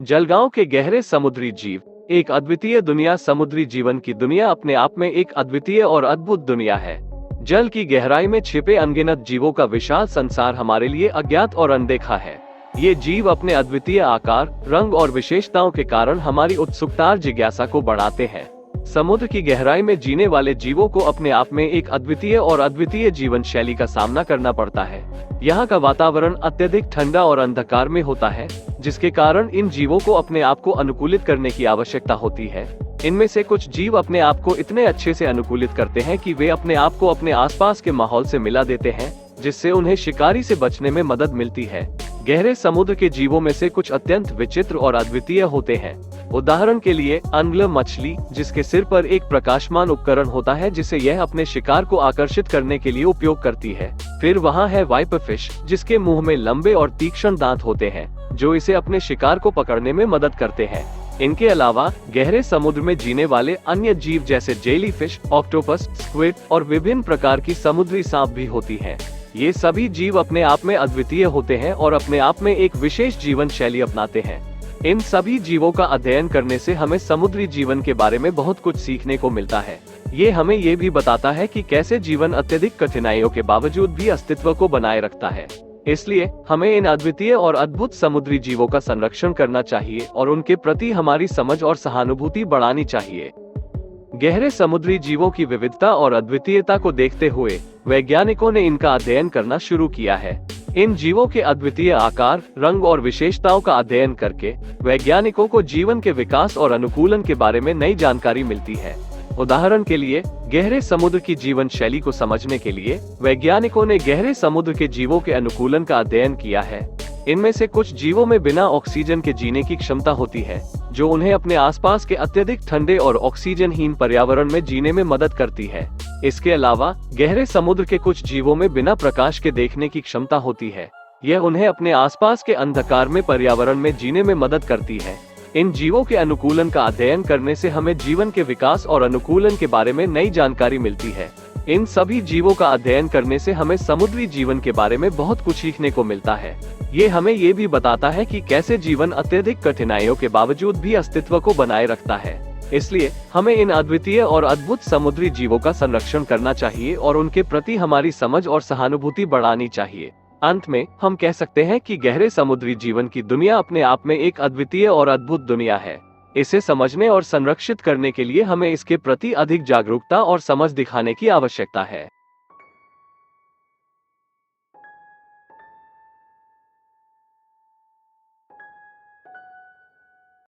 जलगांव के गहरे समुद्री जीव एक अद्वितीय दुनिया। समुद्री जीवन की दुनिया अपने आप में एक अद्वितीय और अद्भुत दुनिया है। जल की गहराई में छिपे अनगिनत जीवों का विशाल संसार हमारे लिए अज्ञात और अनदेखा है। ये जीव अपने अद्वितीय आकार, रंग और विशेषताओं के कारण हमारी उत्सुकता और जिज्ञासा को बढ़ाते हैं। समुद्र की गहराई में जीने वाले जीवों को अपने आप में एक अद्वितीय और अद्वितीय जीवन शैली का सामना करना पड़ता है। यहाँ का वातावरण अत्यधिक ठंडा और अंधकार में होता है, जिसके कारण इन जीवों को अपने आप को अनुकूलित करने की आवश्यकता होती है। इनमें से कुछ जीव अपने आप को इतने अच्छे से अनुकूलित करते हैं कि वे अपने आप को अपने आसपास के माहौल से मिला देते हैं, जिससे उन्हें शिकारी से बचने में मदद मिलती है। गहरे समुद्र के जीवों में से कुछ अत्यंत विचित्र और अद्वितीय होते हैं। उदाहरण के लिए अंग्ल मछली, जिसके सिर पर एक प्रकाशमान उपकरण होता है जिसे यह अपने शिकार को आकर्षित करने के लिए उपयोग करती है। फिर वहाँ है वाइपर फिश, जिसके मुंह में लंबे और तीक्ष्ण दांत होते हैं, जो इसे अपने शिकार को पकड़ने में मदद करते हैं। इनके अलावा गहरे समुद्र में जीने वाले अन्य जीव जैसे जेलीफिश, ऑक्टोपस, स्क्विड और विभिन्न प्रकार की समुद्री सांप भी होती हैं। ये सभी जीव अपने आप में अद्वितीय होते हैं और अपने आप में एक विशेष जीवन शैली अपनाते हैं। इन सभी जीवों का अध्ययन करने से हमें समुद्री जीवन के बारे में बहुत कुछ सीखने को मिलता है। ये हमें ये भी बताता है कि कैसे जीवन अत्यधिक कठिनाइयों के बावजूद भी अस्तित्व को बनाए रखता है। इसलिए हमें इन अद्वितीय और अद्भुत समुद्री जीवों का संरक्षण करना चाहिए और उनके प्रति हमारी समझ और सहानुभूति बढ़ानी चाहिए। गहरे समुद्री जीवों की विविधता और अद्वितीयता को देखते हुए वैज्ञानिकों ने इनका अध्ययन करना शुरू किया है। इन जीवों के अद्वितीय आकार, रंग और विशेषताओं का अध्ययन करके वैज्ञानिकों को जीवन के विकास और अनुकूलन के बारे में नई जानकारी मिलती है। उदाहरण के लिए, गहरे समुद्र की जीवन शैली को समझने के लिए वैज्ञानिकों ने गहरे समुद्र के जीवों के अनुकूलन का अध्ययन किया है। इनमें से कुछ जीवों में बिना ऑक्सीजन के जीने की क्षमता होती है, जो उन्हें अपने आसपास के अत्यधिक ठंडे और ऑक्सीजनहीन पर्यावरण में जीने में मदद करती है। इसके अलावा गहरे समुद्र के कुछ जीवों में बिना प्रकाश के देखने की क्षमता होती है। यह उन्हें अपने आसपास के अंधकार में पर्यावरण में जीने में मदद करती है। इन जीवों के अनुकूलन का अध्ययन करने से हमें जीवन के विकास और अनुकूलन के बारे में नई जानकारी मिलती है। इन सभी जीवों का अध्ययन करने से हमें समुद्री जीवन के बारे में बहुत कुछ सीखने को मिलता है। ये हमें ये भी बताता है कि कैसे जीवन अत्यधिक कठिनाइयों के बावजूद भी अस्तित्व को बनाए रखता है। इसलिए हमें इन अद्वितीय और अद्भुत समुद्री जीवों का संरक्षण करना चाहिए और उनके प्रति हमारी समझ और सहानुभूति बढ़ानी चाहिए। अंत में हम कह सकते हैं कि गहरे समुद्री जीवन की दुनिया अपने आप में एक अद्वितीय और अद्भुत दुनिया है। इसे समझने और संरक्षित करने के लिए हमें इसके प्रति अधिक जागरूकता और समझ दिखाने की आवश्यकता है।